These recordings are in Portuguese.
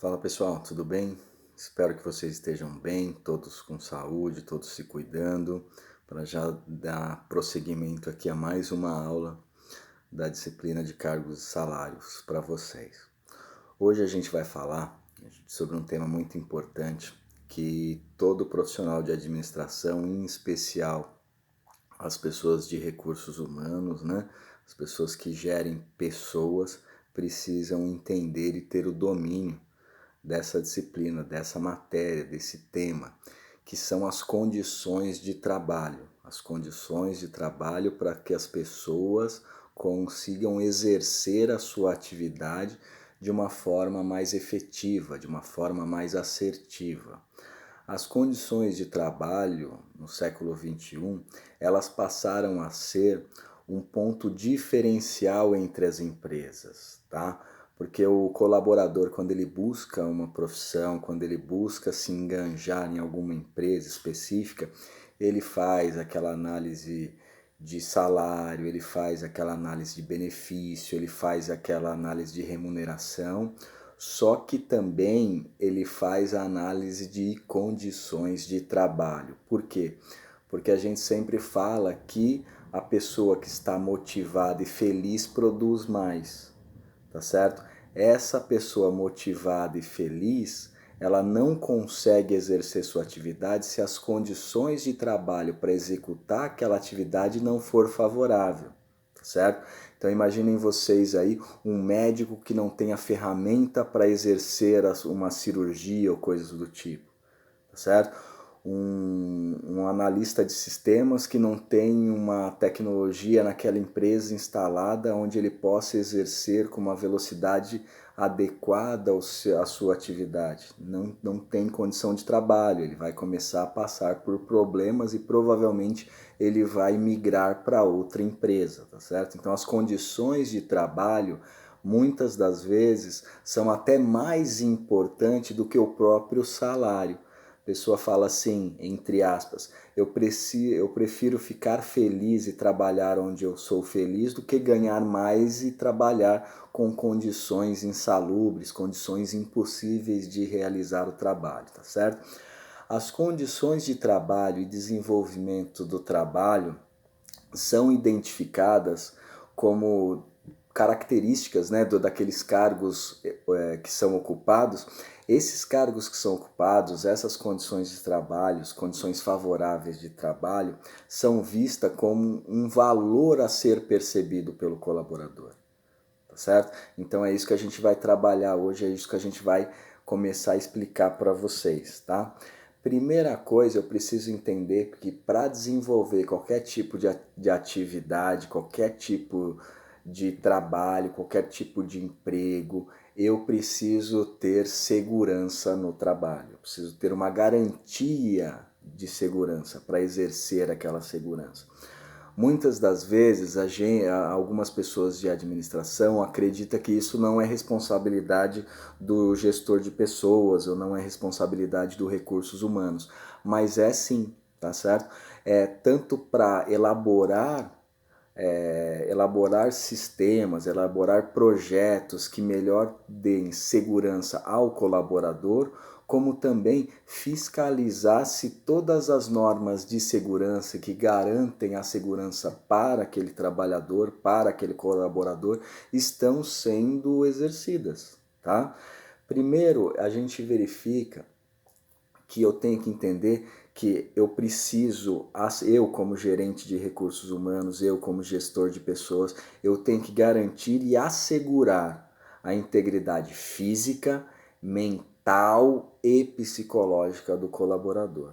Fala pessoal, tudo bem? Espero que vocês estejam bem, todos com saúde, todos se cuidando, para já dar prosseguimento aqui a mais uma aula da disciplina de cargos e salários para vocês. Hoje a gente vai falar sobre um tema muito importante que todo profissional de administração, em especial as pessoas de recursos humanos, né? As pessoas que gerem pessoas, precisam entender e ter o domínio dessa disciplina, dessa matéria, desse tema, que são as condições de trabalho. As condições de trabalho para que as pessoas consigam exercer a sua atividade de uma forma mais efetiva, de uma forma mais assertiva. As condições de trabalho no século XXI, elas passaram a ser um ponto diferencial entre as empresas, tá? Porque o colaborador, quando ele busca uma profissão, quando ele busca se enganjar em alguma empresa específica, ele faz aquela análise de salário, ele faz aquela análise de benefício, ele faz aquela análise de remuneração, só que também ele faz a análise de condições de trabalho. Por quê? Porque a gente sempre fala que a pessoa que está motivada e feliz produz mais, tá certo? Essa pessoa motivada e feliz, ela não consegue exercer sua atividade se as condições de trabalho para executar aquela atividade não for favorável, tá certo? Então imaginem vocês aí um médico que não tem a ferramenta para exercer uma cirurgia ou coisas do tipo, tá certo? Um analista de sistemas que não tem uma tecnologia naquela empresa instalada onde ele possa exercer com uma velocidade adequada à sua atividade. Não tem condição de trabalho, ele vai começar a passar por problemas e provavelmente ele vai migrar para outra empresa, tá certo? Então as condições de trabalho muitas das vezes são até mais importantes do que o próprio salário. A pessoa fala assim, entre aspas, eu prefiro ficar feliz e trabalhar onde eu sou feliz do que ganhar mais e trabalhar com condições insalubres, condições impossíveis de realizar o trabalho, tá certo? As condições de trabalho e desenvolvimento do trabalho são identificadas como características, né, daqueles cargos que são ocupados. Esses cargos que são ocupados, essas condições de trabalho, condições favoráveis de trabalho, são vistas como um valor a ser percebido pelo colaborador, tá certo? Então é isso que a gente vai trabalhar hoje, é isso que a gente vai começar a explicar para vocês, tá? Primeira coisa, eu preciso entender que para desenvolver qualquer tipo de atividade, qualquer tipo de trabalho, qualquer tipo de emprego, eu preciso ter segurança no trabalho, eu preciso ter uma garantia de segurança para exercer aquela segurança. Muitas das vezes, algumas pessoas de administração acreditam que isso não é responsabilidade do gestor de pessoas ou não é responsabilidade do recursos humanos, mas é sim, tá certo? É tanto para elaborar sistemas, elaborar projetos que melhor deem segurança ao colaborador, como também fiscalizar se todas as normas de segurança que garantem a segurança para aquele trabalhador, para aquele colaborador, estão sendo exercidas, tá? Primeiro, a gente verifica que eu tenho que entender que eu preciso, eu como gerente de recursos humanos, eu como gestor de pessoas, eu tenho que garantir e assegurar a integridade física, mental e psicológica do colaborador.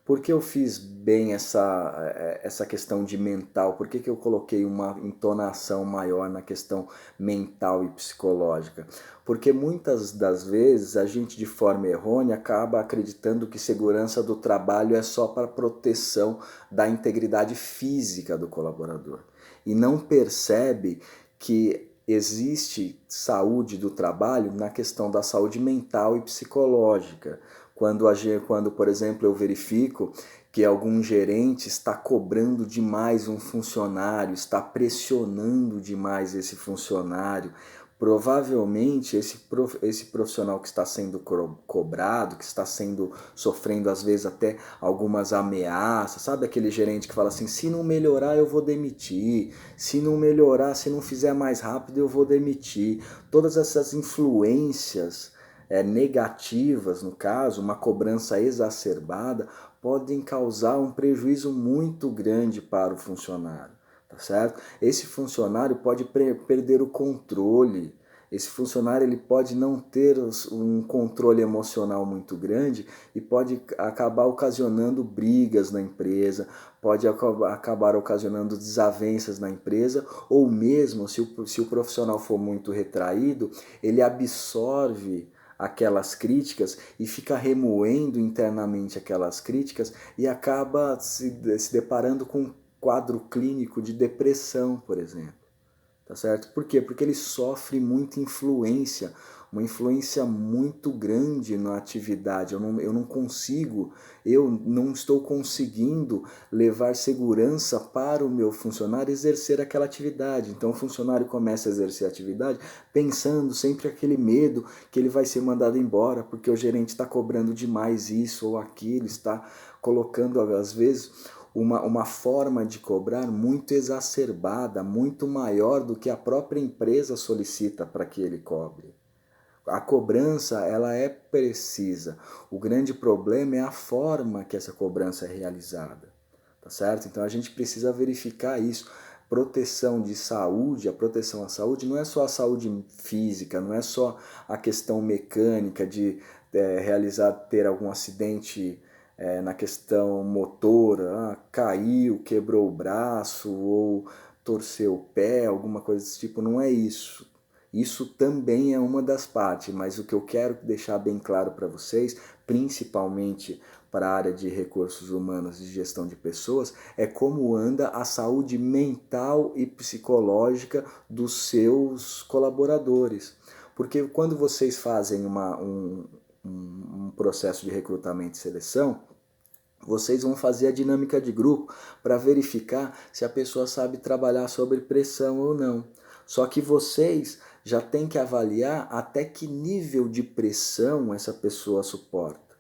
Por que eu fiz bem essa questão de mental? Por que eu coloquei uma entonação maior na questão mental e psicológica? Porque muitas das vezes a gente, de forma errônea, acaba acreditando que segurança do trabalho é só para proteção da integridade física do colaborador. E não percebe que existe saúde do trabalho na questão da saúde mental e psicológica. Quando, por exemplo, eu verifico que algum gerente está cobrando demais um funcionário, está pressionando demais esse funcionário, Provavelmente esse profissional que está sendo cobrado, que está sofrendo às vezes até algumas ameaças, sabe aquele gerente que fala assim, se não melhorar eu vou demitir, se não melhorar, se não fizer mais rápido eu vou demitir. Todas essas influências negativas, no caso, uma cobrança exacerbada, podem causar um prejuízo muito grande para o funcionário. Tá certo? Esse funcionário pode perder o controle, esse funcionário ele pode não ter um controle emocional muito grande e pode acabar ocasionando brigas na empresa, pode acabar ocasionando desavenças na empresa, ou mesmo se o profissional for muito retraído, ele absorve aquelas críticas e fica remoendo internamente aquelas críticas e acaba se deparando com quadro clínico de depressão, por exemplo. Tá certo? Por quê? Porque ele sofre muita influência, uma influência muito grande na atividade. Eu não estou conseguindo levar segurança para o meu funcionário exercer aquela atividade. Então o funcionário começa a exercer a atividade pensando sempre aquele medo que ele vai ser mandado embora, porque o gerente está cobrando demais isso ou aquilo, está colocando, às vezes, uma forma de cobrar muito exacerbada, muito maior do que a própria empresa solicita para que ele cobre. A cobrança, ela é precisa. O grande problema é a forma que essa cobrança é realizada, tá certo? Então a gente precisa verificar isso. Proteção de saúde, a proteção à saúde não é só a saúde física, não é só a questão mecânica de ter algum acidente na questão motora, caiu, quebrou o braço ou torceu o pé, alguma coisa desse tipo, não é isso. Isso também é uma das partes, mas o que eu quero deixar bem claro para vocês, principalmente para a área de recursos humanos e gestão de pessoas, é como anda a saúde mental e psicológica dos seus colaboradores. Porque quando vocês fazem um processo de recrutamento e seleção, vocês vão fazer a dinâmica de grupo para verificar se a pessoa sabe trabalhar sob pressão ou não. Só que vocês já têm que avaliar até que nível de pressão essa pessoa suporta.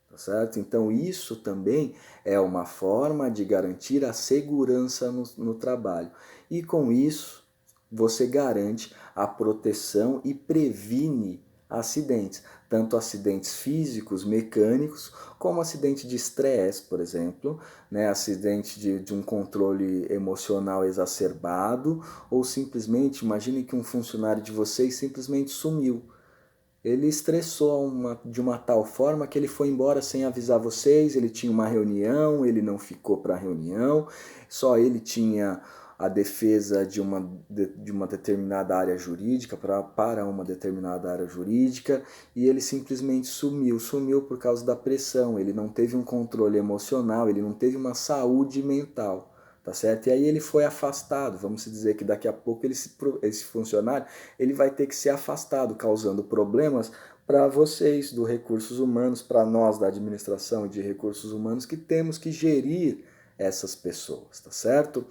Tá certo? Então isso também é uma forma de garantir a segurança no trabalho. E com isso você garante a proteção e previne acidentes, tanto acidentes físicos, mecânicos, como acidente de estresse, por exemplo, né? Acidente de um controle emocional exacerbado, ou simplesmente, imagine que um funcionário de vocês simplesmente sumiu. Ele estressou de uma tal forma que ele foi embora sem avisar vocês, ele tinha uma reunião, ele não ficou para a reunião, só ele tinha a defesa de uma determinada área jurídica, para uma determinada área jurídica, e ele simplesmente sumiu por causa da pressão, ele não teve um controle emocional, ele não teve uma saúde mental. Tá certo? E aí ele foi afastado, vamos dizer que daqui a pouco esse funcionário ele vai ter que ser afastado, causando problemas para vocês do recursos humanos, para nós da administração de recursos humanos que temos que gerir essas pessoas, tá certo?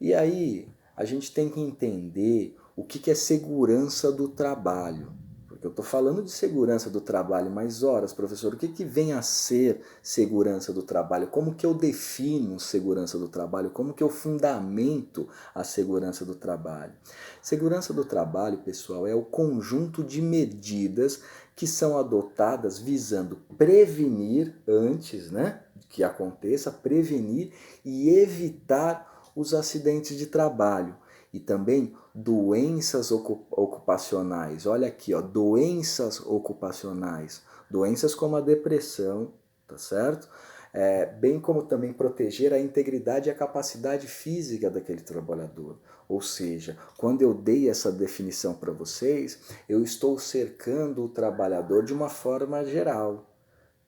E aí a gente tem que entender o que é segurança do trabalho. Porque eu estou falando de segurança do trabalho, mas horas, professor, o que vem a ser segurança do trabalho? Como que eu defino segurança do trabalho? Como que eu fundamento a segurança do trabalho? Segurança do trabalho, pessoal, é o conjunto de medidas que são adotadas visando prevenir antes, né, que aconteça, prevenir e evitar os acidentes de trabalho e também doenças ocupacionais. Olha aqui, ó, doenças ocupacionais, doenças como a depressão, tá certo? Bem como também proteger a integridade e a capacidade física daquele trabalhador. Ou seja, quando eu dei essa definição para vocês, eu estou cercando o trabalhador de uma forma geral.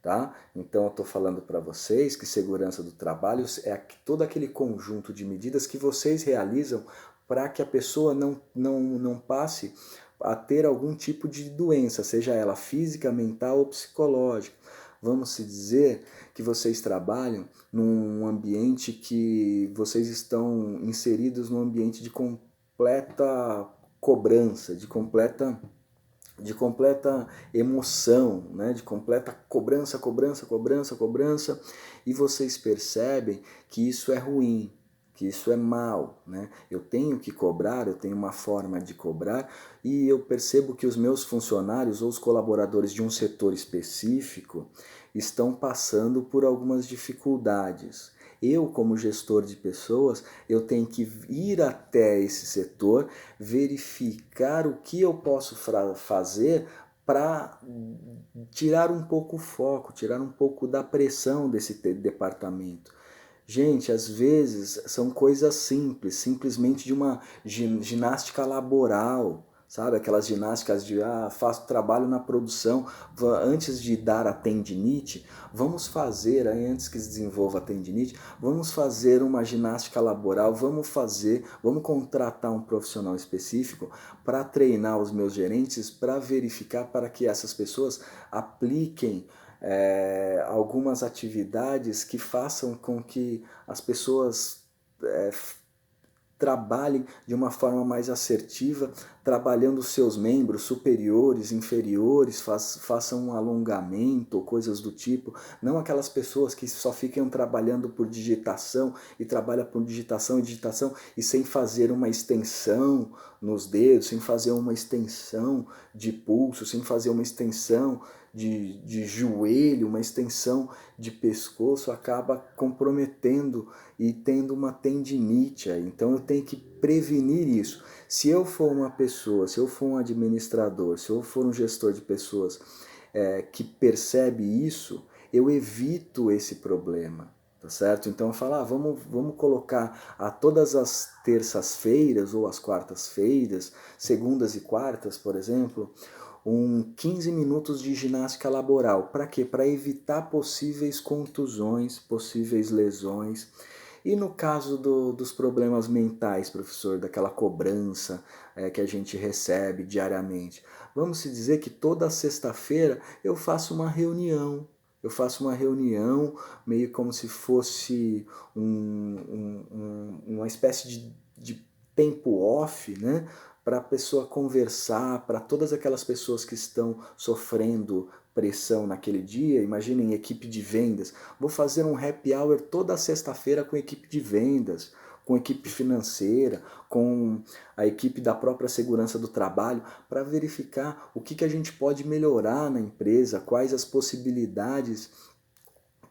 Tá? Então eu estou falando para vocês que segurança do trabalho é todo aquele conjunto de medidas que vocês realizam para que a pessoa não passe a ter algum tipo de doença, seja ela física, mental ou psicológica. Vamos se dizer que vocês trabalham num ambiente que vocês estão inseridos num ambiente de completa cobrança, de completa emoção, né? De completa cobrança, cobrança, cobrança, cobrança, e vocês percebem que isso é ruim, que isso é mal, né? Eu tenho que cobrar, eu tenho uma forma de cobrar, e eu percebo que os meus funcionários ou os colaboradores de um setor específico estão passando por algumas dificuldades. Eu, como gestor de pessoas, eu tenho que ir até esse setor, verificar o que eu posso fazer para tirar um pouco o foco, tirar um pouco da pressão desse departamento. Gente, às vezes são coisas simples, simplesmente de uma ginástica laboral, sabe? Aquelas ginásticas de, faço trabalho na produção, antes de dar a tendinite, vamos fazer, aí antes que se desenvolva a tendinite, vamos fazer uma ginástica laboral, vamos contratar um profissional específico para treinar os meus gerentes, para verificar, para que essas pessoas apliquem algumas atividades que façam com que as pessoas trabalhem de uma forma mais assertiva, trabalhando os seus membros superiores, inferiores, façam um alongamento ou coisas do tipo, não aquelas pessoas que só ficam trabalhando por digitação e trabalham por digitação e digitação e sem fazer uma extensão nos dedos, sem fazer uma extensão de pulso, sem fazer uma extensão de joelho, uma extensão de pescoço, acaba comprometendo e tendo uma tendinite. Então eu tenho que prevenir isso. Se eu for uma pessoa, se eu for um administrador, se eu for um gestor de pessoas que percebe isso, eu evito esse problema. Tá certo? Então eu falo, vamos colocar a todas as terças-feiras ou as quartas-feiras, segundas e quartas, por exemplo, 15 minutos de ginástica laboral. Para quê? Para evitar possíveis contusões, possíveis lesões. E no caso dos problemas mentais, professor, daquela cobrança que a gente recebe diariamente, vamos se dizer que toda sexta-feira eu faço uma reunião. Eu faço uma reunião meio como se fosse uma espécie de tempo off, né? Para a pessoa conversar, para todas aquelas pessoas que estão sofrendo pressão naquele dia. Imaginem equipe de vendas. Vou fazer um happy hour toda sexta-feira com equipe de vendas, com equipe financeira, com a equipe da própria segurança do trabalho, para verificar o que a gente pode melhorar na empresa, quais as possibilidades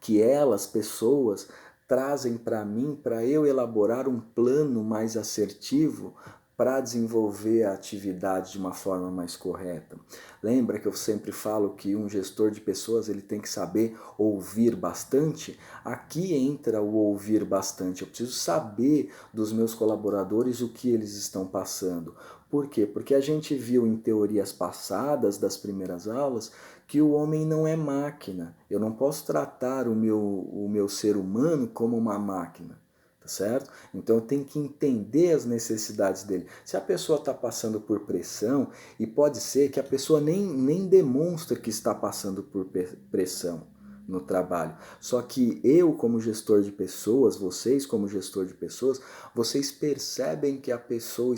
que elas, pessoas, trazem para mim, para eu elaborar um plano mais assertivo para desenvolver a atividade de uma forma mais correta. Lembra que eu sempre falo que um gestor de pessoas ele tem que saber ouvir bastante? Aqui entra o ouvir bastante. Eu preciso saber dos meus colaboradores o que eles estão passando. Por quê? Porque a gente viu em teorias passadas das primeiras aulas que o homem não é máquina. Eu não posso tratar o meu ser humano como uma máquina. Tá certo? Então eu tenho que entender as necessidades dele. Se a pessoa está passando por pressão, e pode ser que a pessoa nem demonstre que está passando por pressão no trabalho. Só que eu, como gestor de pessoas, vocês, como gestor de pessoas, vocês percebem que a pessoa,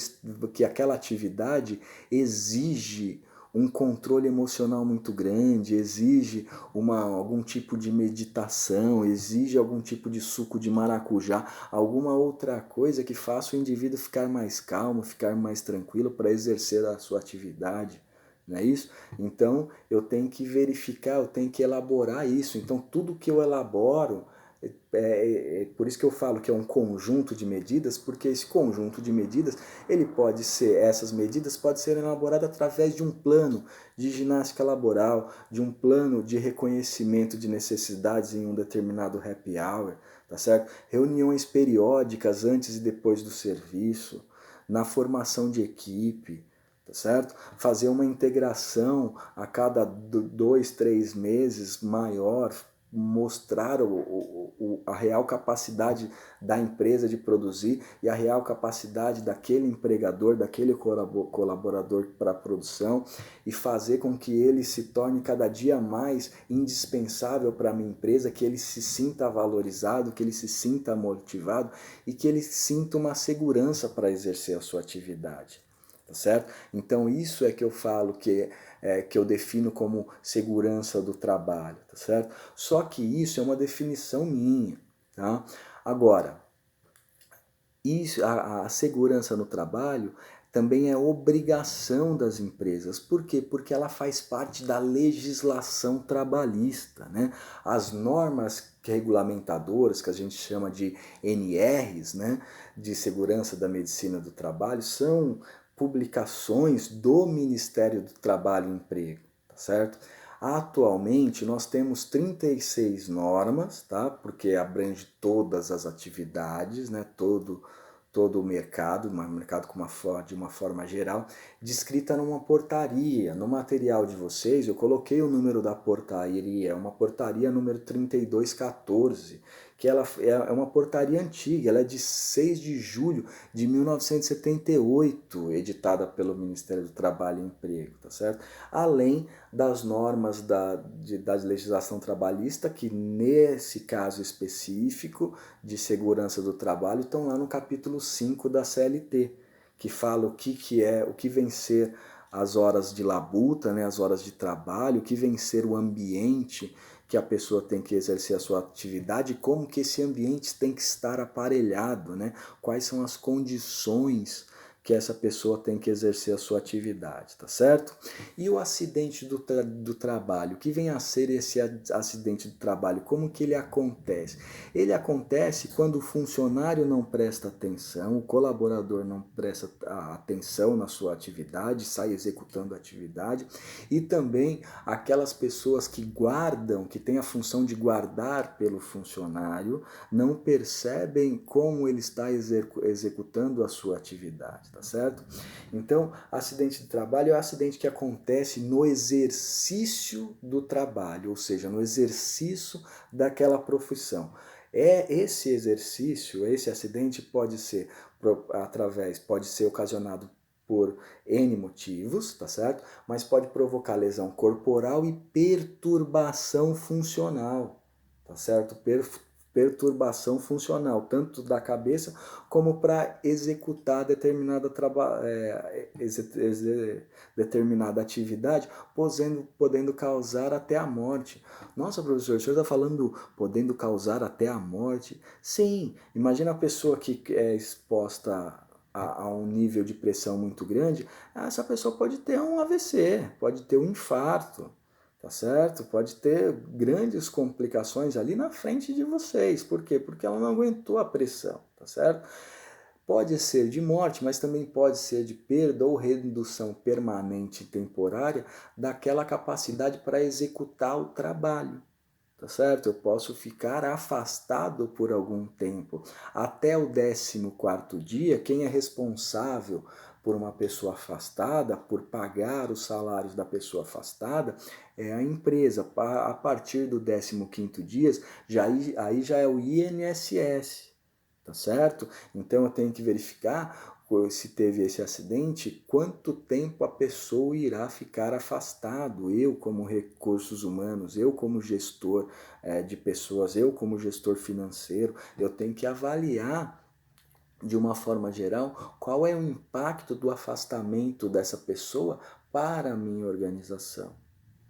que aquela atividade exige um controle emocional muito grande, exige algum tipo de meditação, exige algum tipo de suco de maracujá, alguma outra coisa que faça o indivíduo ficar mais calmo, ficar mais tranquilo para exercer a sua atividade. Não é isso? Então eu tenho que verificar, eu tenho que elaborar isso. Então tudo que eu elaboro, por isso que eu falo que é um conjunto de medidas, porque esse conjunto de medidas, essas medidas podem ser elaboradas através de um plano de ginástica laboral, de um plano de reconhecimento de necessidades em um determinado happy hour, tá certo? Reuniões periódicas antes e depois do serviço, na formação de equipe, tá certo? Fazer uma integração a cada 2, 3 meses maior, mostrar a real capacidade da empresa de produzir e a real capacidade daquele empregador, daquele colaborador para a produção, e fazer com que ele se torne cada dia mais indispensável para a minha empresa, que ele se sinta valorizado, que ele se sinta motivado e que ele sinta uma segurança para exercer a sua atividade. tá certo? Então isso é que eu falo que eu defino como segurança do trabalho, tá certo? Só que isso é uma definição minha, tá? Agora, isso, a segurança no trabalho também é obrigação das empresas. Por quê? Porque ela faz parte da legislação trabalhista, né? As normas regulamentadoras, que a gente chama de NRs, né? De segurança da medicina do trabalho, são publicações do Ministério do Trabalho e Emprego, tá certo? Atualmente nós temos 36 normas, tá? Porque abrange todas as atividades, né? Todo o mercado de uma forma geral, descrita numa portaria. No material de vocês, eu coloquei o número da portaria, é uma portaria número 3214, que ela é uma portaria antiga, ela é de 6 de julho de 1978, editada pelo Ministério do Trabalho e Emprego, tá certo? Além das normas da legislação trabalhista, que nesse caso específico de segurança do trabalho estão lá no capítulo 5 da CLT, que fala o que vem ser as horas de labuta, né, as horas de trabalho, o que vem ser o ambiente que a pessoa tem que exercer a sua atividade, como que esse ambiente tem que estar aparelhado, né? Quais são as condições que essa pessoa tem que exercer a sua atividade, tá certo? E o acidente do trabalho, o que vem a ser esse acidente do trabalho? Como que ele acontece? Ele acontece quando o funcionário não presta atenção, o colaborador não presta atenção na sua atividade, sai executando a atividade, e também aquelas pessoas que guardam, que têm a função de guardar pelo funcionário, não percebem como ele está executando a sua atividade, tá certo? Então, acidente de trabalho é um acidente que acontece no exercício do trabalho, ou seja, no exercício daquela profissão. Esse exercício, esse acidente pode ser pode ser ocasionado por N motivos, tá certo? Mas pode provocar lesão corporal e perturbação funcional, tá certo? Perturbação funcional, tanto da cabeça como para executar determinada atividade, podendo causar até a morte. Nossa, professor, o senhor está falando podendo causar até a morte? Sim, imagina a pessoa que é exposta a um nível de pressão muito grande, essa pessoa pode ter um AVC, pode ter um infarto, tá certo? Pode ter grandes complicações ali na frente de vocês. Por quê? Porque ela não aguentou a pressão, tá certo? Pode ser de morte, mas também pode ser de perda ou redução permanente e temporária daquela capacidade para executar o trabalho. Tá certo? Eu posso ficar afastado por algum tempo. Até o 14º dia, quem é responsável por uma pessoa afastada, por pagar os salários da pessoa afastada, é a empresa. A partir do 15º dia, aí já é o INSS, tá certo? Então eu tenho que verificar se teve esse acidente, quanto tempo a pessoa irá ficar afastado. Eu como recursos humanos, eu como gestor de pessoas, eu como gestor financeiro, eu tenho que avaliar de uma forma geral qual é o impacto do afastamento dessa pessoa para a minha organização,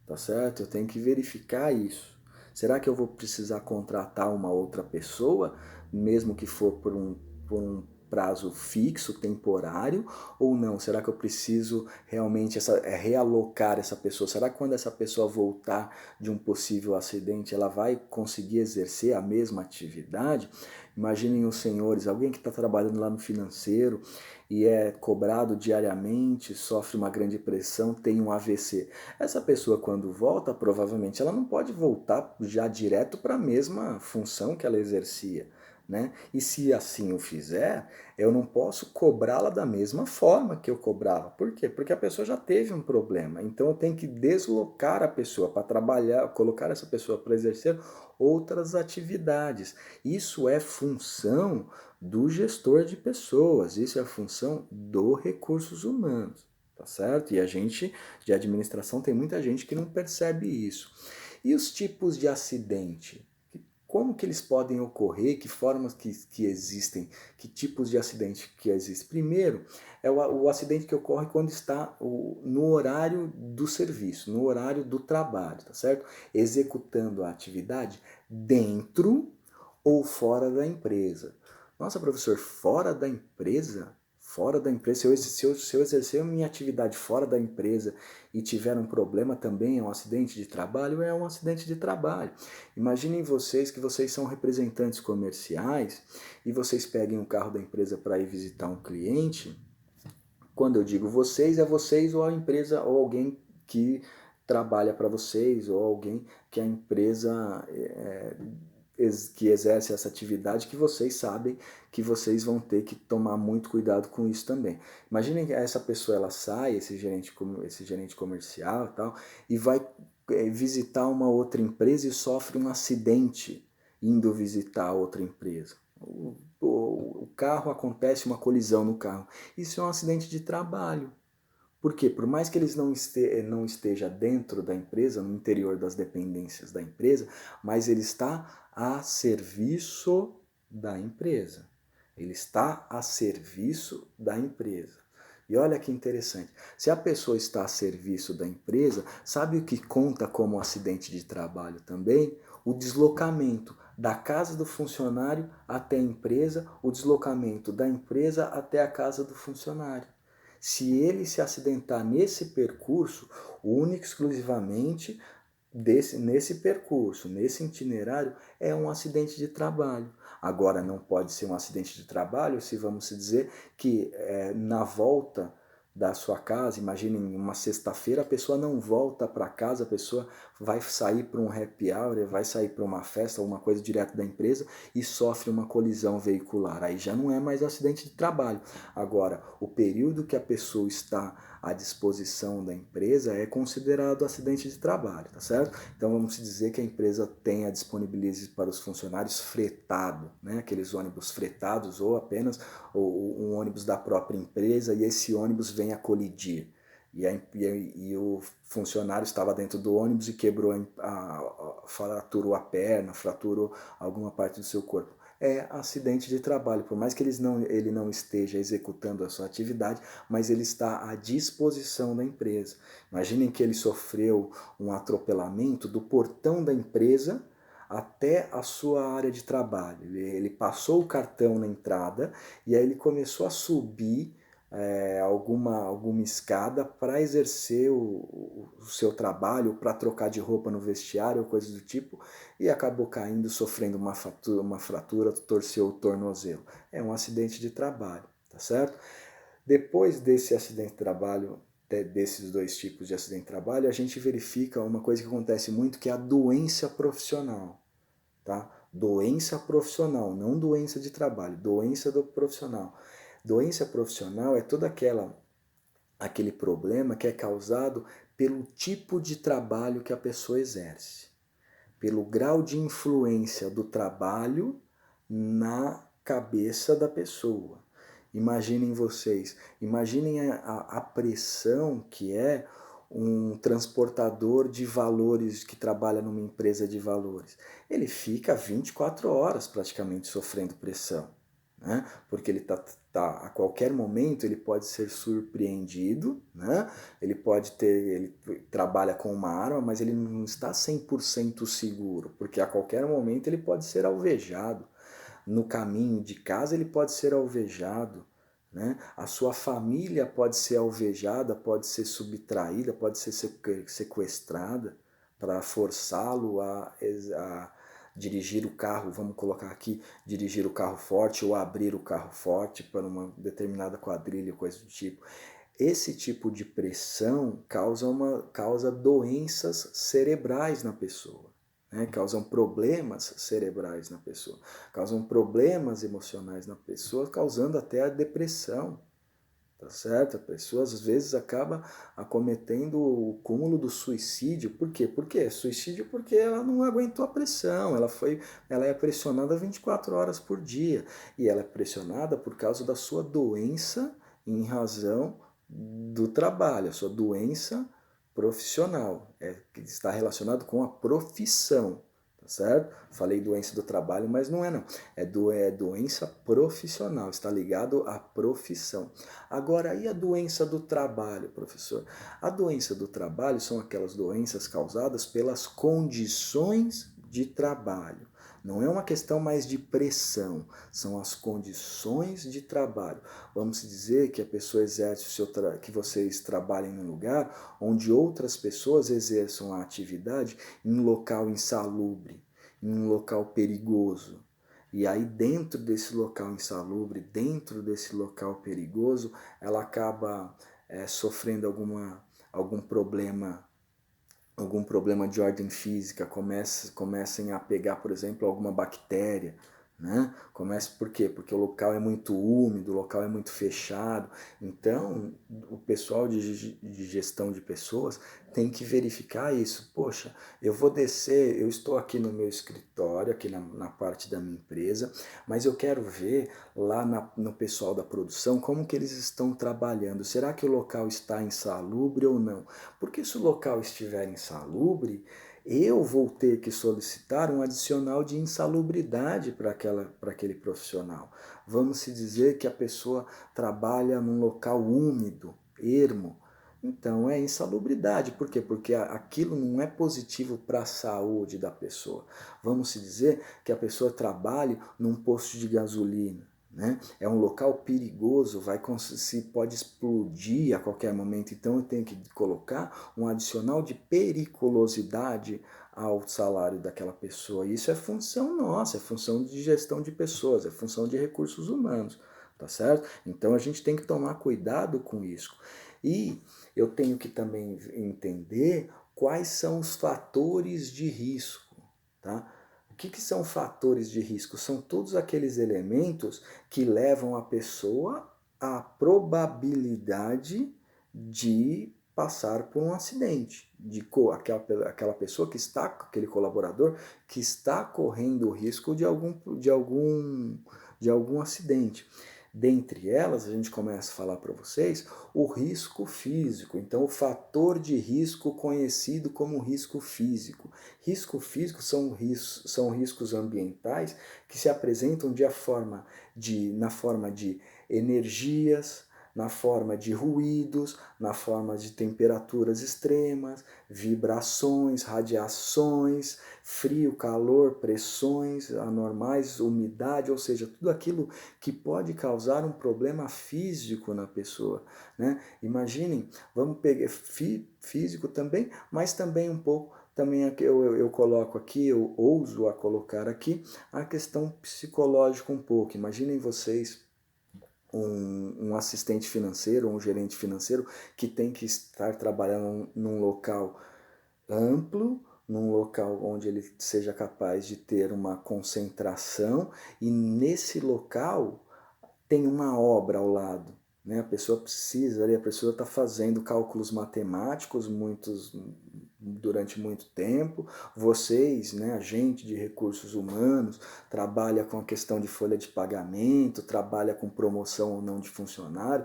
tá certo? Eu tenho que verificar isso. Será que eu vou precisar contratar uma outra pessoa, mesmo que for por um prazo fixo, temporário, ou não? Será que eu preciso realmente realocar essa pessoa? Será que quando essa pessoa voltar de um possível acidente, ela vai conseguir exercer a mesma atividade? Imaginem os senhores, alguém que está trabalhando lá no financeiro e é cobrado diariamente, sofre uma grande pressão, tem um AVC. Essa pessoa, quando volta, provavelmente ela não pode voltar já direto para a mesma função que ela exercia, né? E se assim o fizer, eu não posso cobrá-la da mesma forma que eu cobrava. Por quê? Porque a pessoa já teve um problema. Então eu tenho que deslocar a pessoa para trabalhar, colocar essa pessoa para exercer outras atividades. Isso é função do gestor de pessoas, isso é função do recursos humanos, tá certo? E a gente de administração tem muita gente que não percebe isso. E os tipos de acidente? como que eles podem ocorrer, que formas que existem, que tipos de acidente que existem. Primeiro, é o acidente que ocorre quando está no horário do serviço, no horário do trabalho, tá certo? Executando a atividade dentro ou fora da empresa. Nossa, professor, fora da empresa? Fora da empresa, se eu exercer minha atividade fora da empresa e tiver um problema também, é um acidente de trabalho, é um acidente de trabalho. Imaginem vocês que vocês são representantes comerciais e vocês peguem um carro da empresa para ir visitar um cliente. Quando eu digo vocês, é vocês ou a empresa ou alguém que trabalha para vocês ou alguém que a empresa que exerce essa atividade, que vocês sabem que vocês vão ter que tomar muito cuidado com isso também. Imaginem que essa pessoa ela sai, esse gerente comercial e tal, e vai visitar uma outra empresa e sofre um acidente indo visitar outra empresa. O carro acontece uma colisão no carro. Isso é um acidente de trabalho. Por quê? Por mais que eles não esteja dentro da empresa, no interior das dependências da empresa, mas ele está a serviço da empresa. Ele está a serviço da empresa. E olha que interessante. Se a pessoa está a serviço da empresa, sabe o que conta como acidente de trabalho também? O deslocamento da casa do funcionário até a empresa, o deslocamento da empresa até a casa do funcionário. Se ele se acidentar nesse percurso, único e exclusivamente nesse percurso, nesse itinerário, é um acidente de trabalho. Agora, não pode ser um acidente de trabalho se vamos dizer que na volta da sua casa, imaginem uma sexta-feira, a pessoa não volta para casa, a pessoa vai sair para um happy hour, vai sair para uma festa, alguma coisa direto da empresa e sofre uma colisão veicular. Aí já não é mais acidente de trabalho. Agora, o período que a pessoa está à disposição da empresa é considerado acidente de trabalho, tá certo? Então vamos dizer que a empresa tenha disponibilize para os funcionários fretado, né? Aqueles ônibus fretados ou apenas um ônibus da própria empresa e esse ônibus vem a colidir. E o funcionário estava dentro do ônibus e quebrou, fraturou a perna, fraturou alguma parte do seu corpo. É acidente de trabalho, por mais que ele não esteja executando a sua atividade, mas ele está à disposição da empresa. Imaginem que ele sofreu um atropelamento do portão da empresa até a sua área de trabalho. Ele passou o cartão na entrada e aí ele começou a subir alguma escada para exercer o seu trabalho, para trocar de roupa no vestiário, coisas do tipo, e acabou caindo, sofrendo uma fratura, torceu o tornozelo. É um acidente de trabalho, tá certo? Depois desse acidente de trabalho, desses dois tipos de acidente de trabalho, a gente verifica uma coisa que acontece muito, que é a doença profissional, tá? Doença profissional, não doença de trabalho, doença do profissional. Doença profissional é aquele problema que é causado pelo tipo de trabalho que a pessoa exerce, pelo grau de influência do trabalho na cabeça da pessoa. Imaginem vocês, imaginem a pressão que é um transportador de valores que trabalha numa empresa de valores. Ele fica 24 horas praticamente sofrendo pressão, né? Porque ele a qualquer momento ele pode ser surpreendido, né? Ele trabalha com uma arma, mas ele não está 100% seguro, porque a qualquer momento ele pode ser alvejado. No caminho de casa ele pode ser alvejado, né? A sua família pode ser alvejada, pode ser subtraída, pode ser sequestrada para forçá-lo a dirigir o carro, vamos colocar aqui, dirigir o carro forte ou abrir o carro forte para uma determinada quadrilha, coisa do tipo. Esse tipo de pressão causa doenças cerebrais na pessoa, né? Causam problemas cerebrais na pessoa, causam problemas emocionais na pessoa, causando até a depressão. Tá certo? A pessoa às vezes acaba acometendo o cúmulo do suicídio. Por quê? Por quê? Suicídio porque ela não aguentou a pressão, ela é pressionada 24 horas por dia. E ela é pressionada por causa da sua doença em razão do trabalho, a sua doença profissional, que está relacionado com a profissão. tá certo? Falei doença do trabalho, mas não é não. É doença profissional, está ligado à profissão. Agora, e a doença do trabalho, professor? A doença do trabalho são aquelas doenças causadas pelas condições de trabalho. Não é uma questão mais de pressão, são as condições de trabalho. Vamos dizer que a pessoa exerce que vocês trabalhem num lugar onde outras pessoas exerçam a atividade em um local insalubre, em um local perigoso. E aí dentro desse local insalubre, dentro desse local perigoso, ela acaba sofrendo algum problema de ordem física, comecem a pegar, por exemplo, alguma bactéria, né? Por quê? Porque o local é muito úmido, o local é muito fechado. Então, o pessoal de gestão de pessoas tem que verificar isso. Poxa, eu vou descer, eu estou aqui no meu escritório, aqui na parte da minha empresa, mas eu quero ver lá no pessoal da produção como que eles estão trabalhando. Será que o local está insalubre ou não? Porque se o local estiver insalubre, eu vou ter que solicitar um adicional de insalubridade para aquele profissional. Vamos se dizer que a pessoa trabalha num local úmido, ermo. Então é insalubridade. Por quê? Porque aquilo não é positivo para a saúde da pessoa. Vamos se dizer que a pessoa trabalhe num posto de gasolina. Né? É um local perigoso, pode explodir a qualquer momento, então eu tenho que colocar um adicional de periculosidade ao salário daquela pessoa. Isso é função nossa, é função de gestão de pessoas, é função de recursos humanos, tá certo? Então a gente tem que tomar cuidado com isso. E eu tenho que também entender quais são os fatores de risco, tá? O que são fatores de risco? São todos aqueles elementos que levam a pessoa à probabilidade de passar por um acidente, aquela pessoa que está, aquele colaborador que está correndo o risco de algum acidente. Dentre elas, a gente começa a falar para vocês o risco físico. Então, o fator de risco conhecido como risco físico. Risco físico são riscos ambientais que se apresentam na forma de energias, na forma de ruídos, na forma de temperaturas extremas, vibrações, radiações, frio, calor, pressões anormais, umidade, ou seja, tudo aquilo que pode causar um problema físico na pessoa. Né? Imaginem, vamos pegar físico também, mas também um pouco também eu coloco aqui, eu ouso a colocar aqui a questão psicológica um pouco. Imaginem vocês um assistente financeiro, um gerente financeiro que tem que estar trabalhando num local amplo, num local onde ele seja capaz de ter uma concentração e nesse local tem uma obra ao lado. Né? A pessoa está fazendo cálculos matemáticos durante muito tempo. Vocês, né, agente de recursos humanos, trabalha com a questão de folha de pagamento, trabalha com promoção ou não de funcionário.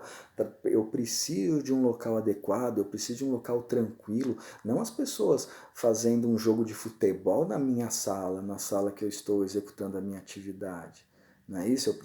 Eu preciso de um local adequado, eu preciso de um local tranquilo, não as pessoas fazendo um jogo de futebol na minha sala, na sala que eu estou executando a minha atividade. Não é isso? Eu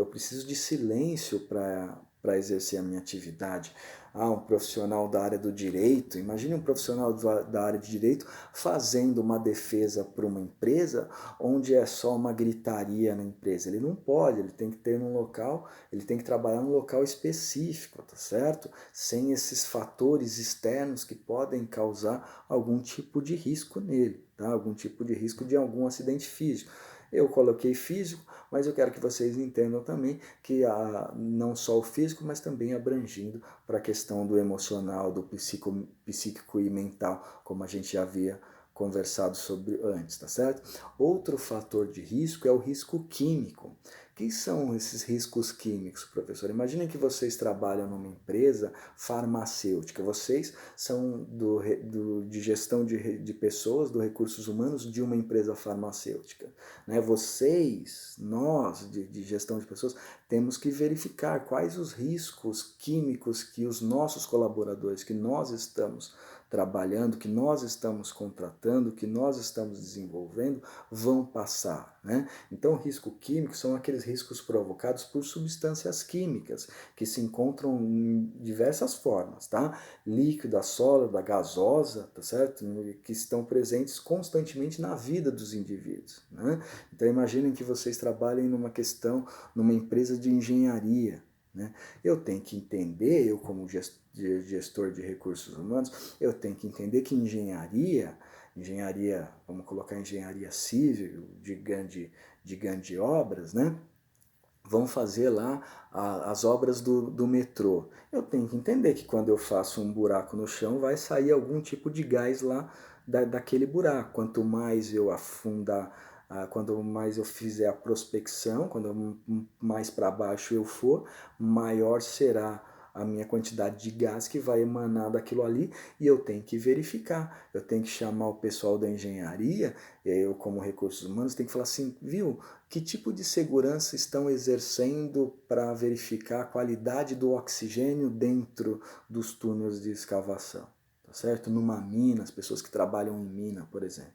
preciso de silêncio para exercer a minha atividade. Um profissional da área do direito, imagine um profissional da área de direito fazendo uma defesa para uma empresa onde é só uma gritaria na empresa. Ele não pode, ele tem que ter um local, ele tem que trabalhar num local específico, tá certo? Sem esses fatores externos que podem causar algum tipo de risco nele, tá? Algum tipo de risco de algum acidente físico. Eu coloquei físico, mas eu quero que vocês entendam também que não só o físico, mas também abrangindo para a questão do emocional, do psíquico e mental, como a gente já havia conversado sobre antes, tá certo? Outro fator de risco é o risco químico. Quem são esses riscos químicos, professor? Imaginem que vocês trabalham numa empresa farmacêutica, vocês são de gestão de pessoas, do recursos humanos de uma empresa farmacêutica. Né? Nós, de gestão de pessoas, temos que verificar quais os riscos químicos que os nossos colaboradores, que nós estamos trabalhando, que nós estamos contratando, que nós estamos desenvolvendo, vão passar, né? Então, risco químico são aqueles riscos provocados por substâncias químicas, que se encontram em diversas formas, tá? Líquida, sólida, gasosa, tá certo? Que estão presentes constantemente na vida dos indivíduos, né? Então, imaginem que vocês trabalhem numa empresa de engenharia, né? Eu tenho que entender, eu como gestor de recursos humanos, eu tenho que entender que engenharia, vamos colocar engenharia civil, de grandes obras, né? Vão fazer lá as obras do metrô. Eu tenho que entender que quando eu faço um buraco no chão, vai sair algum tipo de gás lá daquele buraco. Quanto mais eu afundar, quanto mais eu fizer a prospecção, quando mais para baixo eu for, maior será a minha quantidade de gás que vai emanar daquilo ali, e eu tenho que verificar, eu tenho que chamar o pessoal da engenharia, eu como recursos humanos tenho que falar assim, viu, que tipo de segurança estão exercendo para verificar a qualidade do oxigênio dentro dos túneis de escavação, tá certo? Numa mina, as pessoas que trabalham em mina, por exemplo,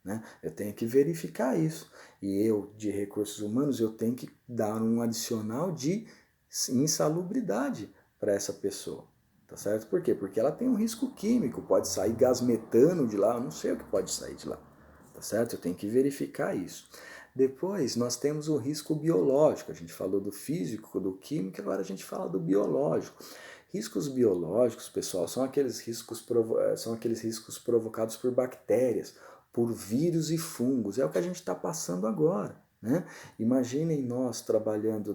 né? Eu tenho que verificar isso, e eu, de recursos humanos, eu tenho que dar um adicional de insalubridade para essa pessoa, tá certo? Por quê? Porque ela tem um risco químico, pode sair gás metano de lá, eu não sei o que pode sair de lá, tá certo? Eu tenho que verificar isso. Depois nós temos o risco biológico, a gente falou do físico, do químico, agora a gente fala do biológico. Riscos biológicos, pessoal, são aqueles riscos provocados por bactérias, por vírus e fungos, é o que a gente está passando agora. Né? Imaginem nós trabalhando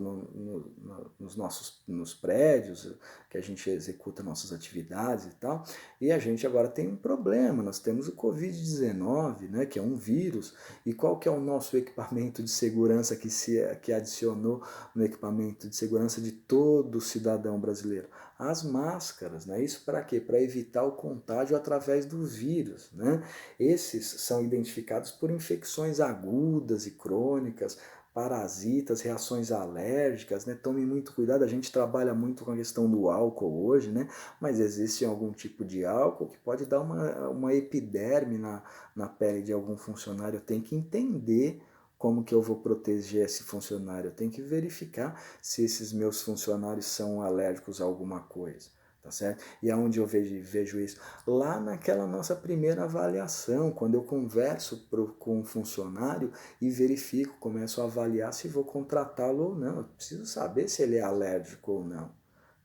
nos prédios, que a gente executa nossas atividades e tal, e a gente agora tem um problema, nós temos o Covid-19, né, que é um vírus, e qual que é o nosso equipamento de segurança que adicionou no equipamento de segurança de todo cidadão brasileiro? As máscaras, né? Isso para quê? Para evitar o contágio através do vírus, né? Esses são identificados por infecções agudas e crônicas, parasitas, reações alérgicas, né? Tome muito cuidado, a gente trabalha muito com a questão do álcool hoje, né? Mas existe algum tipo de álcool que pode dar uma epiderme na pele de algum funcionário. Tem que entender como que eu vou proteger esse funcionário. Eu tenho que verificar se esses meus funcionários são alérgicos a alguma coisa, tá certo? E aonde eu vejo isso? Lá naquela nossa primeira avaliação, quando eu converso com um funcionário e verifico, começo a avaliar se vou contratá-lo ou não. Eu preciso saber se ele é alérgico ou não,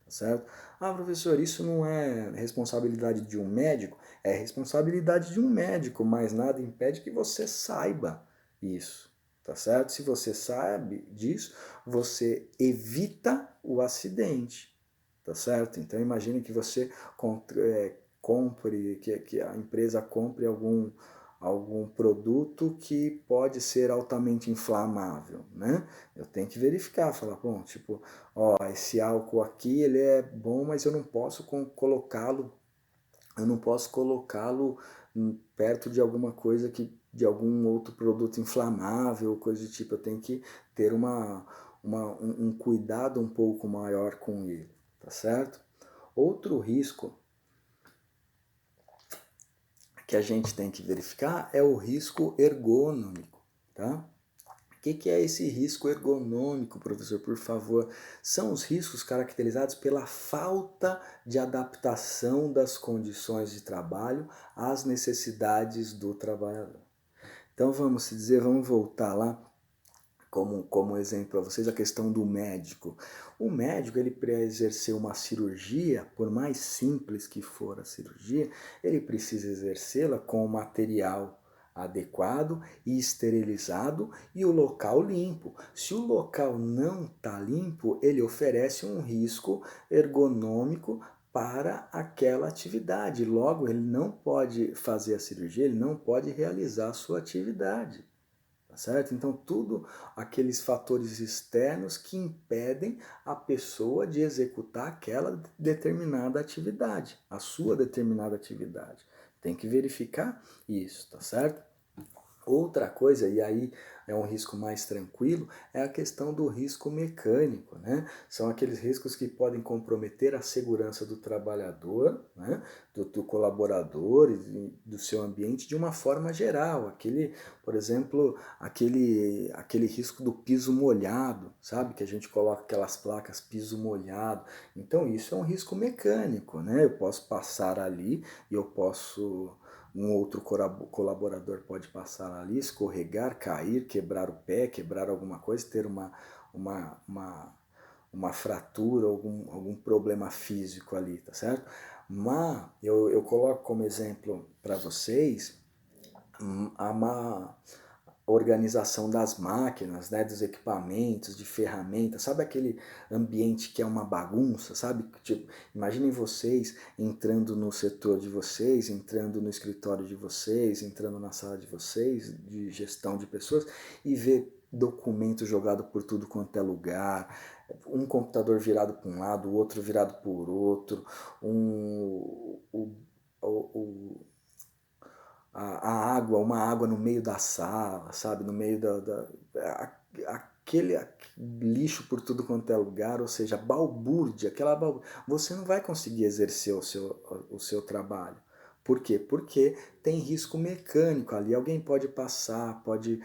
tá certo? Ah, professor, isso não é responsabilidade de um médico? É responsabilidade de um médico, mas nada impede que você saiba isso, tá certo? Se você sabe disso, você evita o acidente, tá certo? Então imagine que você compre, que a empresa compre algum produto que pode ser altamente inflamável, né? Eu tenho que verificar, falar, bom, tipo, ó, esse álcool aqui, ele é bom, mas eu não posso colocá-lo perto de alguma coisa de algum outro produto inflamável, coisa do tipo. Eu tenho que ter um cuidado um pouco maior com ele, tá certo? Outro risco que a gente tem que verificar é o risco ergonômico, tá? O que é esse risco ergonômico, professor, por favor? São os riscos caracterizados pela falta de adaptação das condições de trabalho às necessidades do trabalhador. Então vamos voltar lá como exemplo para vocês a questão do médico. O médico, ele para exercer uma cirurgia, por mais simples que for a cirurgia, ele precisa exercê-la com o material adequado e esterilizado e o local limpo. Se o local não está limpo, ele oferece um risco ergonômico para aquela atividade. Logo, ele não pode fazer a cirurgia, ele não pode realizar a sua atividade. Tá certo? Então, tudo aqueles fatores externos que impedem a pessoa de executar aquela determinada atividade, a sua determinada atividade. Tem que verificar isso, tá certo? Outra coisa, e aí é um risco mais tranquilo, é a questão do risco mecânico, né? São aqueles riscos que podem comprometer a segurança do trabalhador, né? do colaborador e do seu ambiente de uma forma geral. Por exemplo, aquele risco do piso molhado, sabe? Que a gente coloca aquelas placas piso molhado. Então isso é um risco mecânico, né? Eu posso passar ali e eu posso um outro colaborador pode passar ali, escorregar, cair, quebrar o pé, quebrar alguma coisa, ter uma, uma, uma fratura, algum problema físico ali, tá certo? Mas eu coloco como exemplo para vocês uma organização das máquinas, né, dos equipamentos, de ferramentas, sabe aquele ambiente que é uma bagunça, sabe? Tipo, imaginem vocês entrando no setor de vocês, entrando no escritório de vocês, entrando na sala de vocês, de gestão de pessoas, e ver documento jogado por tudo quanto é lugar, um computador virado para um lado, o outro virado por outro, a água, uma água no meio da sala, sabe? No meio aquele lixo por tudo quanto é lugar, ou seja, balbúrdia, você não vai conseguir exercer o seu trabalho. Por quê? Porque tem risco mecânico ali. Alguém pode passar, pode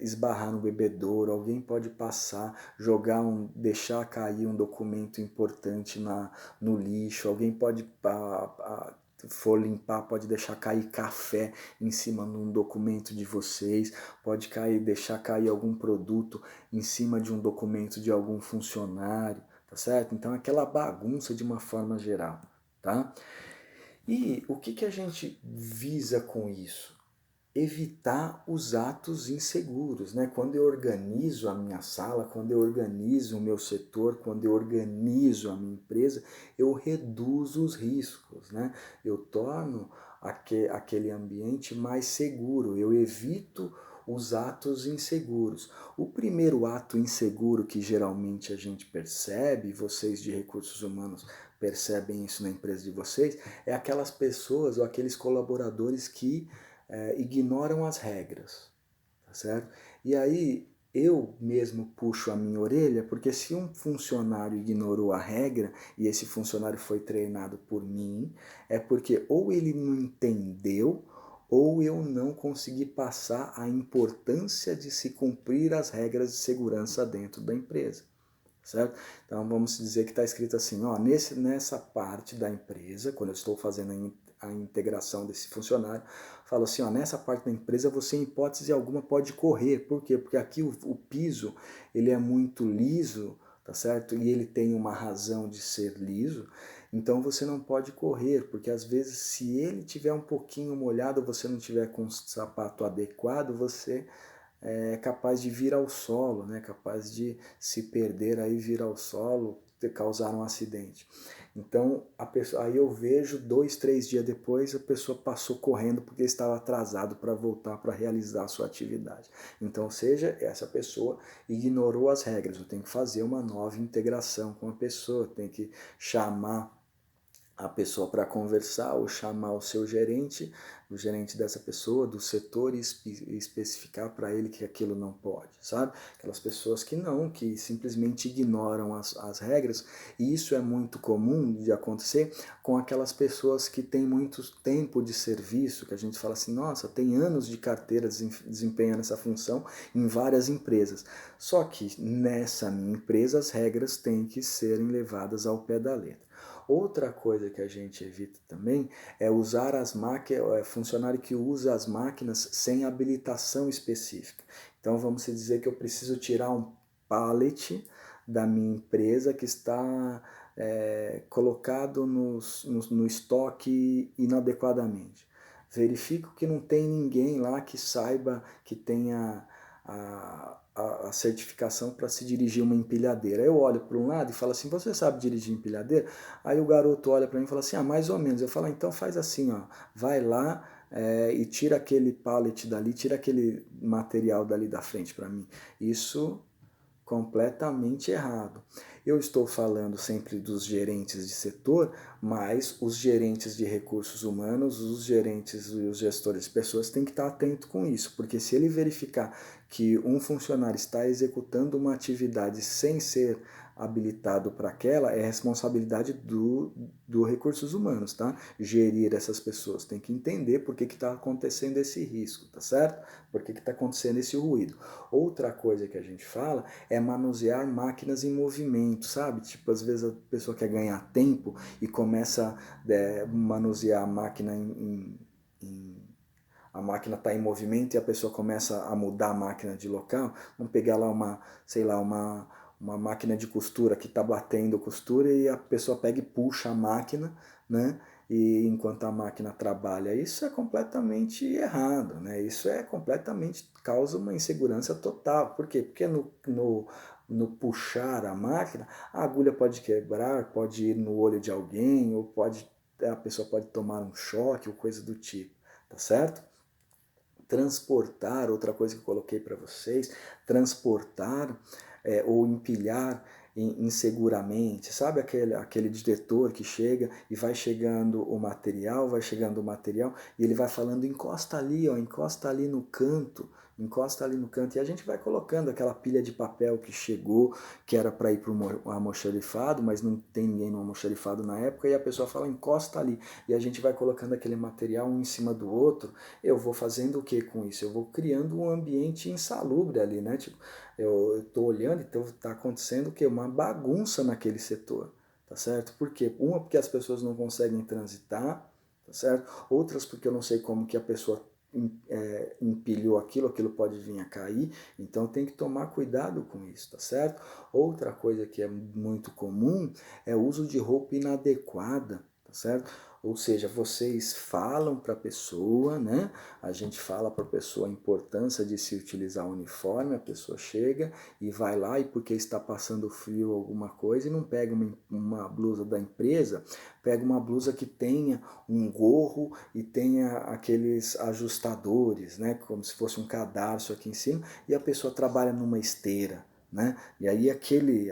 esbarrar no bebedouro, alguém pode passar, deixar cair um documento importante no lixo, alguém pode for limpar, pode deixar cair café em cima de um documento de vocês, pode deixar cair algum produto em cima de um documento de algum funcionário, tá certo? Então aquela bagunça de uma forma geral, tá? E o que a gente visa com isso? Evitar os atos inseguros, né? Quando eu organizo a minha sala, quando eu organizo o meu setor, quando eu organizo a minha empresa, eu reduzo os riscos, né? Eu torno aquele ambiente mais seguro, eu evito os atos inseguros. O primeiro ato inseguro que geralmente a gente percebe, vocês de recursos humanos percebem isso na empresa de vocês, é aquelas pessoas ou aqueles colaboradores que ignoram as regras, tá certo? E aí eu mesmo puxo a minha orelha, porque se um funcionário ignorou a regra e esse funcionário foi treinado por mim, é porque ou ele não entendeu ou eu não consegui passar a importância de se cumprir as regras de segurança dentro da empresa. Certo? Então vamos dizer que está escrito assim, ó, nessa parte da empresa, quando eu estou fazendo a integração desse funcionário, falo assim, ó, nessa parte da empresa você em hipótese alguma pode correr. Por quê? Porque aqui o piso ele é muito liso, tá certo? E ele tem uma razão de ser liso, então você não pode correr, porque às vezes se ele tiver um pouquinho molhado, você não tiver com o sapato adequado, você é capaz de vir ao solo, né? Capaz de se perder aí, vir ao solo, causar um acidente. Então, aí eu vejo 2, 3 dias depois a pessoa passou correndo porque estava atrasado para voltar para realizar a sua atividade. Então, seja, essa pessoa ignorou as regras. Eu tenho que fazer uma nova integração com a pessoa, tenho que chamar a pessoa para conversar ou chamar o gerente dessa pessoa, do setor, e especificar para ele que aquilo não pode, sabe? Aquelas pessoas que não, que simplesmente ignoram as regras, e isso é muito comum de acontecer com aquelas pessoas que têm muito tempo de serviço, que a gente fala assim, nossa, tem anos de carteira desempenhando essa função em várias empresas. Só que nessa minha empresa as regras têm que serem levadas ao pé da letra. Outra coisa que a gente evita também é usar as máquinas, funcionário que usa as máquinas sem habilitação específica. Então vamos dizer que eu preciso tirar um pallet da minha empresa que está colocado no estoque inadequadamente. Verifico que não tem ninguém lá que saiba, que tenha a certificação para se dirigir uma empilhadeira. Eu olho para um lado e falo assim, você sabe dirigir empilhadeira? Aí o garoto olha para mim e fala assim, mais ou menos. Eu falo, então faz assim, ó, vai lá e tira aquele pallet dali, tira aquele material dali da frente para mim. Isso completamente errado. Eu estou falando sempre dos gerentes de setor, mas os gerentes de recursos humanos, os gerentes e os gestores de pessoas têm que estar atentos com isso, porque se ele verificar que um funcionário está executando uma atividade sem ser habilitado para aquela, é responsabilidade do recursos humanos, tá? Gerir essas pessoas, tem que entender por que está acontecendo esse risco, tá certo? Por que está acontecendo esse ruído. Outra coisa que a gente fala é manusear máquinas em movimento, sabe? Tipo, às vezes a pessoa quer ganhar tempo e começa a manusear a máquina a máquina está em movimento e a pessoa começa a mudar a máquina de local. Vamos pegar lá uma máquina de costura que está batendo costura e a pessoa pega e puxa a máquina, né? E enquanto a máquina trabalha, isso é completamente errado, né? Isso é completamente, causa uma insegurança total. Por quê? Porque no puxar a máquina, a agulha pode quebrar, pode ir no olho de alguém, ou a pessoa pode tomar um choque ou coisa do tipo, tá certo? Transportar, outra coisa que eu coloquei para vocês, transportar ou empilhar inseguramente, sabe aquele diretor que chega e vai chegando o material, e ele vai falando, encosta ali, ó, encosta ali no canto, e a gente vai colocando aquela pilha de papel que chegou, que era para ir para o almoxarifado, mas não tem ninguém no almoxarifado na época, e a pessoa fala, encosta ali, e a gente vai colocando aquele material um em cima do outro. Eu vou fazendo o que com isso? Eu vou criando um ambiente insalubre ali, né? Tipo, eu estou olhando, então está acontecendo o quê? Uma bagunça naquele setor, tá certo? Por quê? Uma, porque as pessoas não conseguem transitar, tá certo? Outras, porque eu não sei como que a pessoa empilhou aquilo pode vir a cair, então tem que tomar cuidado com isso, tá certo? Outra coisa que é muito comum é o uso de roupa inadequada, tá certo? Ou seja, vocês falam para a pessoa, né? A gente fala para a pessoa a importância de se utilizar o uniforme, a pessoa chega e vai lá e porque está passando frio alguma coisa e não pega uma blusa da empresa, pega uma blusa que tenha um gorro e tenha aqueles ajustadores, né? Como se fosse um cadarço aqui em cima, e a pessoa trabalha numa esteira. Né? E aí aquele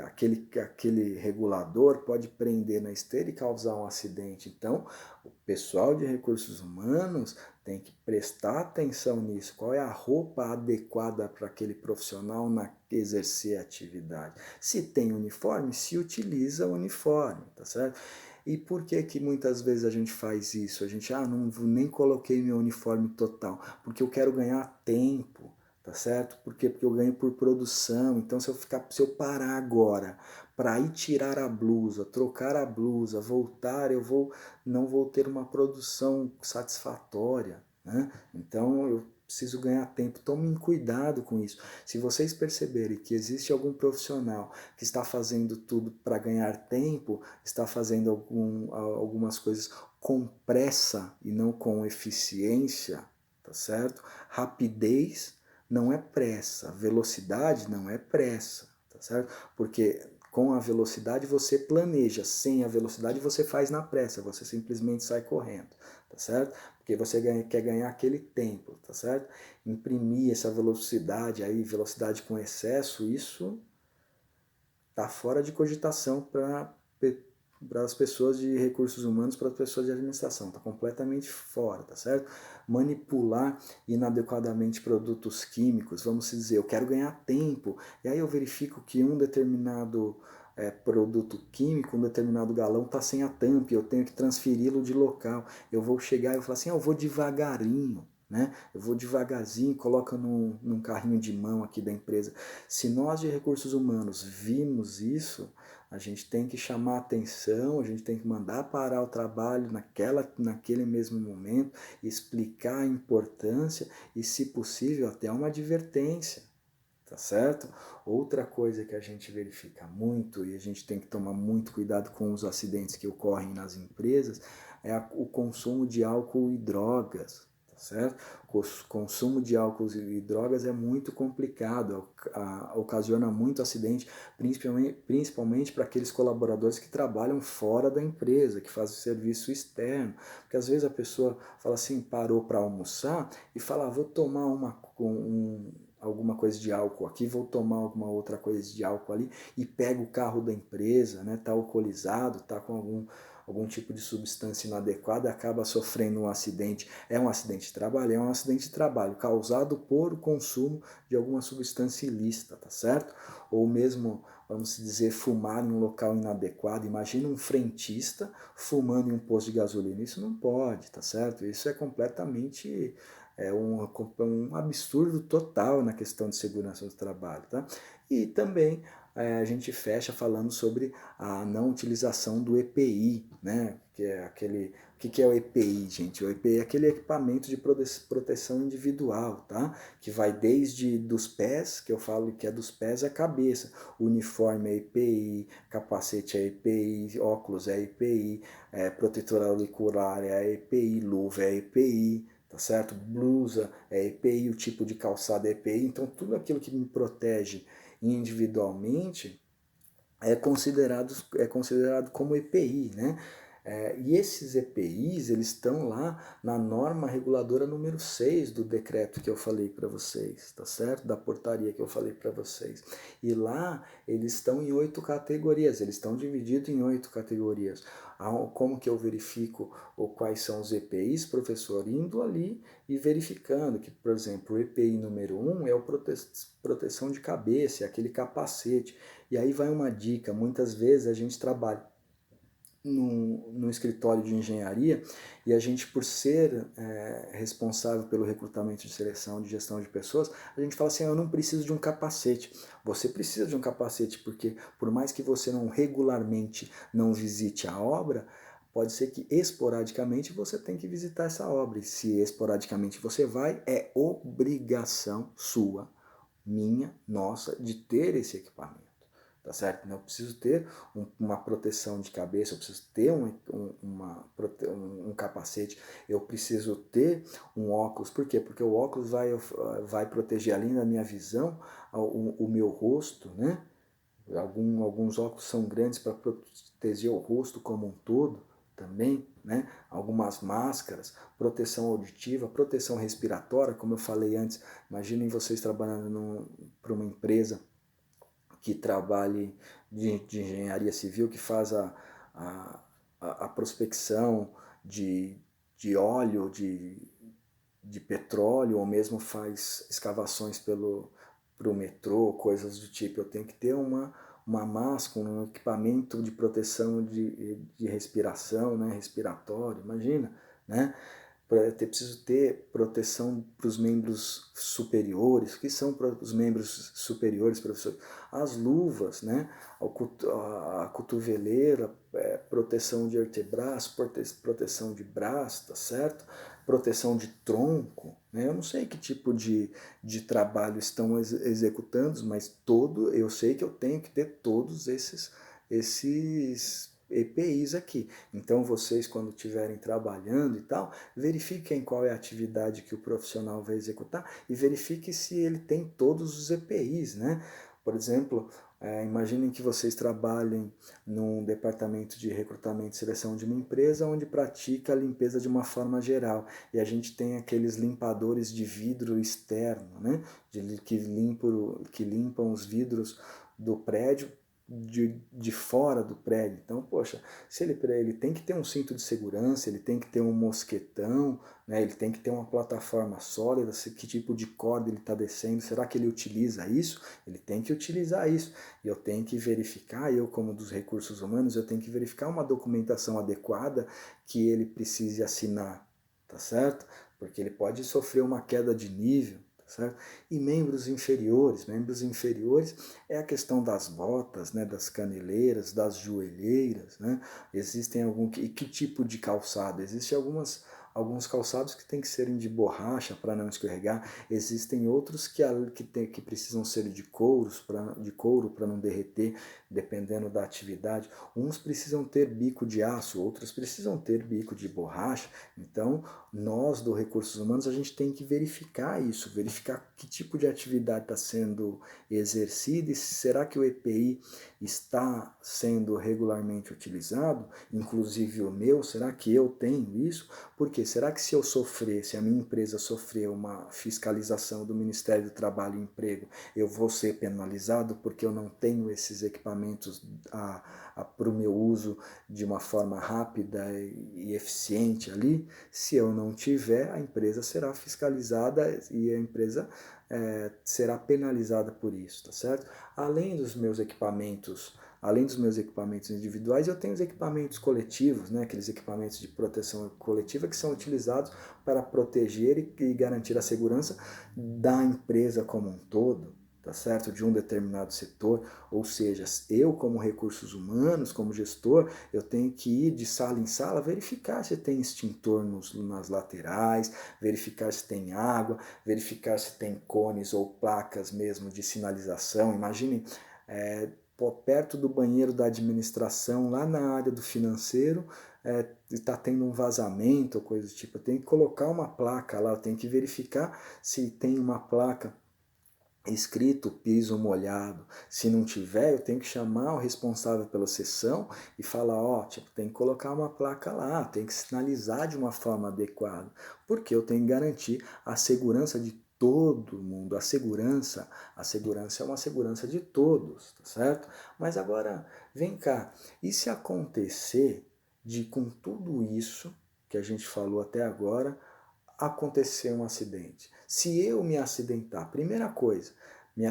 regulador pode prender na esteira e causar um acidente. Então, o pessoal de recursos humanos tem que prestar atenção nisso. Qual é a roupa adequada para aquele profissional exercer a atividade? Se tem uniforme, se utiliza o uniforme, tá certo? E por que que muitas vezes a gente faz isso? A gente, não nem coloquei meu uniforme total, porque eu quero ganhar tempo. Tá certo? Por quê? Porque eu ganho por produção. Então, se eu parar agora para ir tirar a blusa, trocar a blusa, voltar, não vou ter uma produção satisfatória, né? Então, eu preciso ganhar tempo. Tomem cuidado com isso. Se vocês perceberem que existe algum profissional que está fazendo tudo para ganhar tempo, está fazendo algumas coisas com pressa e não com eficiência, tá certo? Rapidez não é pressa, velocidade não é pressa, tá certo? Porque com a velocidade você planeja, sem a velocidade você faz na pressa, você simplesmente sai correndo, tá certo? Porque você quer ganhar aquele tempo, tá certo? Imprimir essa velocidade aí, velocidade com excesso, isso tá fora de cogitação para as pessoas de recursos humanos, para as pessoas de administração, está completamente fora, tá certo? Manipular inadequadamente produtos químicos, vamos dizer, eu quero ganhar tempo, e aí eu verifico que um determinado produto químico, um determinado galão está sem a tampa, e eu tenho que transferi-lo de local, eu vou chegar e eu falo assim, eu vou devagarinho, né? Eu vou devagarzinho, coloca num carrinho de mão aqui da empresa. Se nós de recursos humanos vimos isso, a gente tem que chamar atenção, a gente tem que mandar parar o trabalho naquele mesmo momento, explicar a importância e, se possível, até uma advertência, tá certo? Outra coisa que a gente verifica muito e a gente tem que tomar muito cuidado com os acidentes que ocorrem nas empresas é o consumo de álcool e drogas, tá certo? O consumo de álcool e drogas é muito complicado, ocasiona muito acidente, principalmente para aqueles colaboradores que trabalham fora da empresa, que fazem serviço externo, porque às vezes a pessoa fala assim, parou para almoçar e fala, vou tomar alguma coisa de álcool aqui, vou tomar alguma outra coisa de álcool ali e pego o carro da empresa, né, tá alcoolizado, tá com algum tipo de substância inadequada, acaba sofrendo um acidente. É um acidente de trabalho? É um acidente de trabalho causado por consumo de alguma substância ilícita, tá certo? Ou mesmo, vamos dizer, fumar em um local inadequado. Imagina um frentista fumando em um posto de gasolina. Isso não pode, tá certo? Isso é completamente um absurdo total na questão de segurança do trabalho, tá? E também a gente fecha falando sobre a não utilização do EPI, né? Que é aquele, o que é o EPI, gente? O EPI é aquele equipamento de proteção individual, tá? Que vai desde dos pés, que eu falo que é dos pés à cabeça. Uniforme é EPI, capacete é EPI, óculos é EPI, protetor auricular é EPI, luva é EPI, tá certo? Blusa é EPI, o tipo de calçado é EPI, então tudo aquilo que me protege individualmente é considerado como EPI, né? E esses EPIs, eles estão lá na norma reguladora número 6 do decreto que eu falei para vocês, tá certo? Da portaria que eu falei para vocês. E lá eles estão em 8 categorias, eles estão divididos em 8 categorias. Como que eu verifico quais são os EPIs, professor? Indo ali e verificando que, por exemplo, o EPI número 1 é o proteção de cabeça, é aquele capacete. E aí vai uma dica, muitas vezes a gente trabalha no escritório de engenharia e a gente, por ser responsável pelo recrutamento de seleção, de gestão de pessoas, a gente fala assim, eu não preciso de um capacete. Você precisa de um capacete porque por mais que você não regularmente não visite a obra, pode ser que esporadicamente você tem que visitar essa obra. E se esporadicamente você vai, é obrigação sua, minha, nossa, de ter esse equipamento. Tá certo? Eu preciso ter uma proteção de cabeça, eu preciso ter um capacete, eu preciso ter um óculos. Por quê? Porque o óculos vai proteger, além da minha visão, o meu rosto, né? Alguns óculos são grandes para proteger o rosto como um todo também, né? Algumas máscaras, proteção auditiva, proteção respiratória, como eu falei antes. Imaginem vocês trabalhando para uma empresa que trabalhe de engenharia civil, que faz a, a prospecção de óleo, de petróleo, ou mesmo faz escavações pro metrô, coisas do tipo. Eu tenho que ter uma máscara, um equipamento de proteção de respiração, né, respiratório, imagina, né? Preciso ter proteção para os membros superiores. O que são os membros superiores, professor? As luvas, né? A cotoveleira, proteção de antebraço, proteção de braço, tá certo? Proteção de tronco, né? Eu não sei que tipo de trabalho estão executando, mas eu sei que eu tenho que ter todos esses EPIs aqui. Então vocês, quando estiverem trabalhando e tal, verifiquem qual é a atividade que o profissional vai executar e verifique se ele tem todos os EPIs, né? Por exemplo, imaginem que vocês trabalhem num departamento de recrutamento e seleção de uma empresa onde pratica a limpeza de uma forma geral e a gente tem aqueles limpadores de vidro externo, né? Que limpam os vidros do prédio de fora do prédio. Então, poxa, se ele tem que ter um cinto de segurança, ele tem que ter um mosquetão, né? Ele tem que ter uma plataforma sólida, que tipo de corda ele está descendo, será que ele utiliza isso? Ele tem que utilizar isso. E eu tenho que verificar, eu como dos recursos humanos, eu tenho que verificar uma documentação adequada que ele precise assinar, tá certo? Porque ele pode sofrer uma queda de nível, certo? E membros inferiores é a questão das botas, né, das caneleiras, das joelheiras, né? Existem e que tipo de calçado? Existem alguns calçados que tem que serem de borracha para não escorregar, existem outros que precisam ser de couro para não derreter, dependendo da atividade. Uns precisam ter bico de aço, outros precisam ter bico de borracha. Então, Nós, do Recursos Humanos, a gente tem que verificar isso, verificar que tipo de atividade está sendo exercida e será que o EPI está sendo regularmente utilizado, inclusive o meu, será que eu tenho isso? Porque será que se eu sofrer, se a minha empresa sofrer uma fiscalização do Ministério do Trabalho e Emprego, eu vou ser penalizado porque eu não tenho esses equipamentos para o meu uso de uma forma rápida e eficiente ali? Se eu não tiver, a empresa será fiscalizada e a empresa será penalizada por isso, tá certo? Além dos meus equipamentos individuais, eu tenho os equipamentos coletivos, né? Aqueles equipamentos de proteção coletiva que são utilizados para proteger e garantir a segurança da empresa como um todo, tá certo? De um determinado setor, ou seja, eu como recursos humanos, como gestor, eu tenho que ir de sala em sala, verificar se tem extintor nas laterais, verificar se tem água, verificar se tem cones ou placas mesmo de sinalização. Imagine perto do banheiro da administração, lá na área do financeiro, está tendo um vazamento ou coisa do tipo. Eu tenho que colocar uma placa lá, eu tenho que verificar se tem uma placa escrito piso molhado. Se não tiver, eu tenho que chamar o responsável pela seção e falar, ó, tipo, tem que colocar uma placa lá, tem que sinalizar de uma forma adequada, porque eu tenho que garantir a segurança de todo mundo. A segurança é uma segurança de todos, tá certo? Mas agora, vem cá, e se acontecer de com tudo isso que a gente falou até agora, acontecer um acidente? Se eu me acidentar, primeira coisa,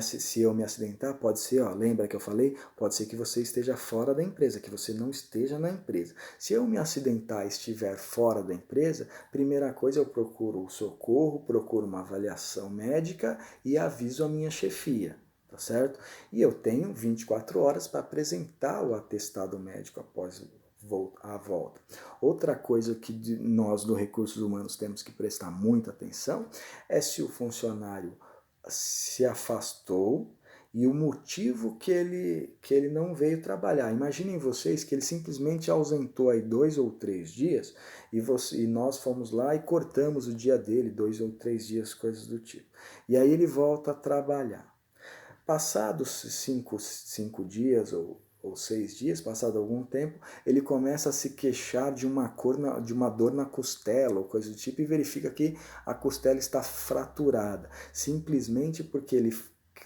se eu me acidentar, pode ser, ó, lembra que eu falei? Pode ser que você esteja fora da empresa, que você não esteja na empresa. Se eu me acidentar e estiver fora da empresa, primeira coisa eu procuro o socorro, procuro uma avaliação médica e aviso a minha chefia, tá certo? E eu tenho 24 horas para apresentar o atestado médico após a volta. Outra coisa que nós do Recursos Humanos temos que prestar muita atenção é se o funcionário se afastou e o motivo que ele não veio trabalhar. Imaginem vocês que ele simplesmente ausentou aí 2 ou 3 dias e nós fomos lá e cortamos o dia dele, 2 ou 3 dias, coisas do tipo. E aí ele volta a trabalhar. Passados cinco dias ou 6 dias, passado algum tempo, ele começa a se queixar de de uma dor na costela ou coisa do tipo e verifica que a costela está fraturada, simplesmente porque ele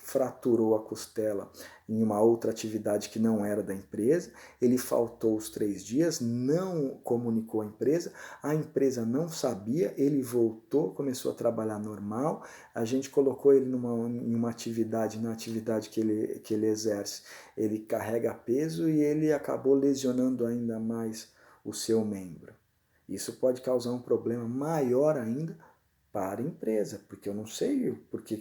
fraturou a costela em uma outra atividade que não era da empresa, ele faltou os 3 dias, não comunicou à empresa, a empresa não sabia, ele voltou, começou a trabalhar normal, a gente colocou ele em uma atividade, na atividade que ele exerce, ele carrega peso e ele acabou lesionando ainda mais o seu membro. Isso pode causar um problema maior ainda para a empresa, porque eu não sei por que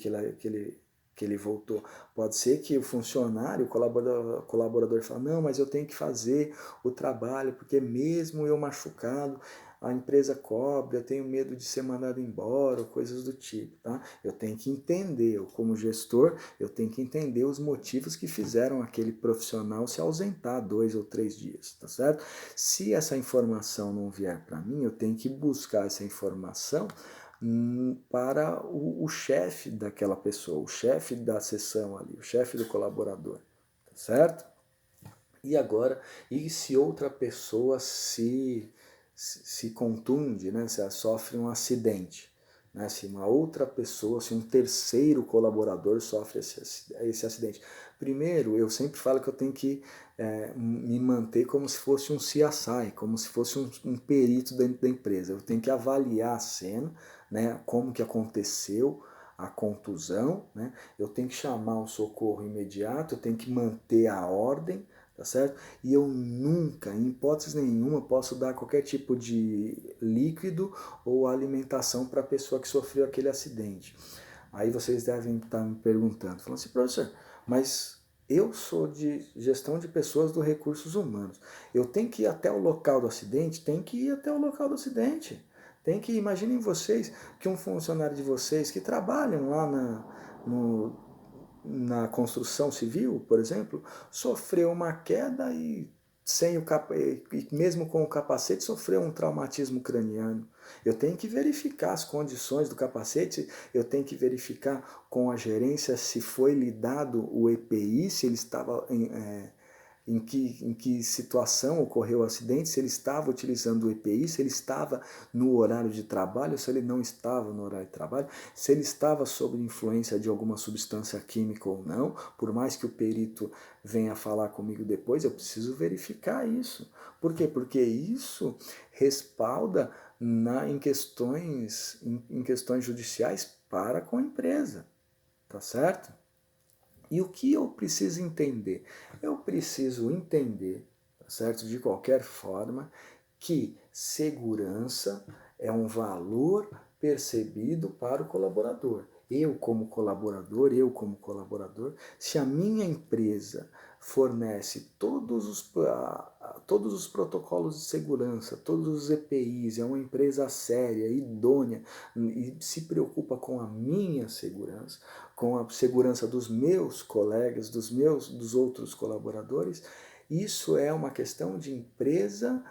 ele voltou. Pode ser que o funcionário, o colaborador fala, não, mas eu tenho que fazer o trabalho, porque mesmo eu machucado, a empresa cobre, eu tenho medo de ser mandado embora, ou coisas do tipo, tá? Eu tenho que entender, eu como gestor, eu tenho que entender os motivos que fizeram aquele profissional se ausentar 2 ou 3 dias, tá certo? Se essa informação não vier para mim, eu tenho que buscar essa informação para o chefe daquela pessoa, o chefe da sessão ali, o chefe do colaborador, tá certo? E agora, e se outra pessoa se contunde, né, se ela sofre um acidente, né, se uma outra pessoa, se um terceiro colaborador sofre esse acidente. Primeiro, eu sempre falo que eu tenho que me manter como se fosse um CSI, como se fosse um perito dentro da empresa. Eu tenho que avaliar a cena, né, como que aconteceu a contusão, né, eu tenho que chamar o socorro imediato, eu tenho que manter a ordem, tá certo? E eu nunca, em hipótese nenhuma, posso dar qualquer tipo de líquido ou alimentação para a pessoa que sofreu aquele acidente. Aí vocês devem estar me perguntando, falando assim, professor, mas eu sou de gestão de pessoas do recursos humanos. Eu tenho que ir até o local do acidente? Tem que ir até o local do acidente. Tem que, imaginem vocês que um funcionário de vocês que trabalham lá na construção civil, por exemplo, sofreu uma queda e sem o e mesmo com o capacete, sofreu um traumatismo craniano. Eu tenho que verificar as condições do capacete, eu tenho que verificar com a gerência se foi lhe dado o EPI, se ele estava em que situação ocorreu o acidente, se ele estava utilizando o EPI, se ele estava no horário de trabalho, se ele não estava no horário de trabalho, se ele estava sob influência de alguma substância química ou não. Por mais que o perito venha falar comigo depois, eu preciso verificar isso. Por quê? Porque isso respalda em questões judiciais para com a empresa, tá certo? E o que eu preciso entender? Eu preciso entender, tá certo? De qualquer forma, que segurança é um valor percebido para o colaborador. Eu como colaborador, se a minha empresa fornece todos os protocolos de segurança, todos os EPIs, é uma empresa séria, idônea e se preocupa com a minha segurança, com a segurança dos meus colegas, dos outros colaboradores, isso é uma questão de empresa,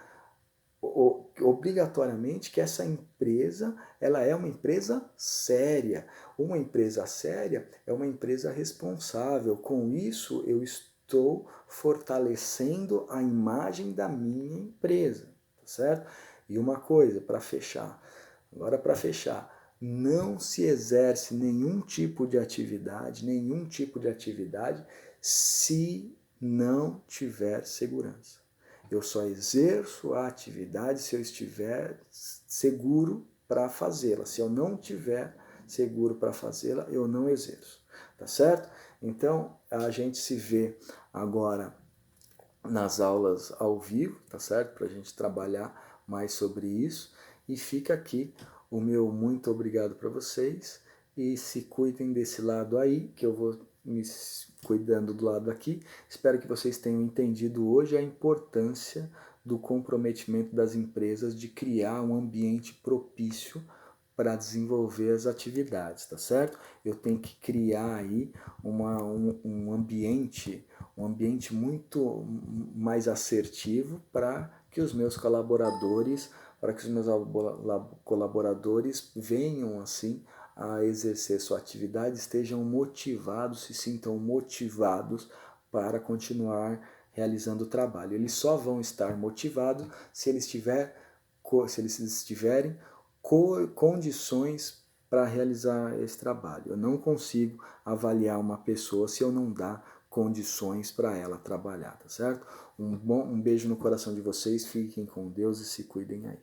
obrigatoriamente que essa empresa, ela é uma empresa séria. Uma empresa séria é uma empresa responsável. Com isso, eu estou fortalecendo a imagem da minha empresa, tá certo? E uma coisa para fechar, agora para fechar, não se exerce nenhum tipo de atividade, se não tiver segurança. Eu só exerço a atividade se eu estiver seguro para fazê-la. Se eu não tiver seguro para fazê-la, eu não exerço. Tá certo? Então, a gente se vê agora nas aulas ao vivo, tá certo? Para a gente trabalhar mais sobre isso. E fica aqui o meu muito obrigado para vocês. E se cuidem desse lado aí, que eu vou me cuidando do lado aqui. Espero que vocês tenham entendido hoje a importância do comprometimento das empresas de criar um ambiente propício para desenvolver as atividades, tá certo? Eu tenho que criar aí um ambiente muito mais assertivo para que os meus colaboradores venham assim a exercer sua atividade, estejam motivados, se sintam motivados para continuar realizando o trabalho. Eles só vão estar motivados se eles tiverem condições para realizar esse trabalho. Eu não consigo avaliar uma pessoa se eu não dar condições para ela trabalhar, tá certo? Um beijo no coração de vocês, fiquem com Deus e se cuidem aí.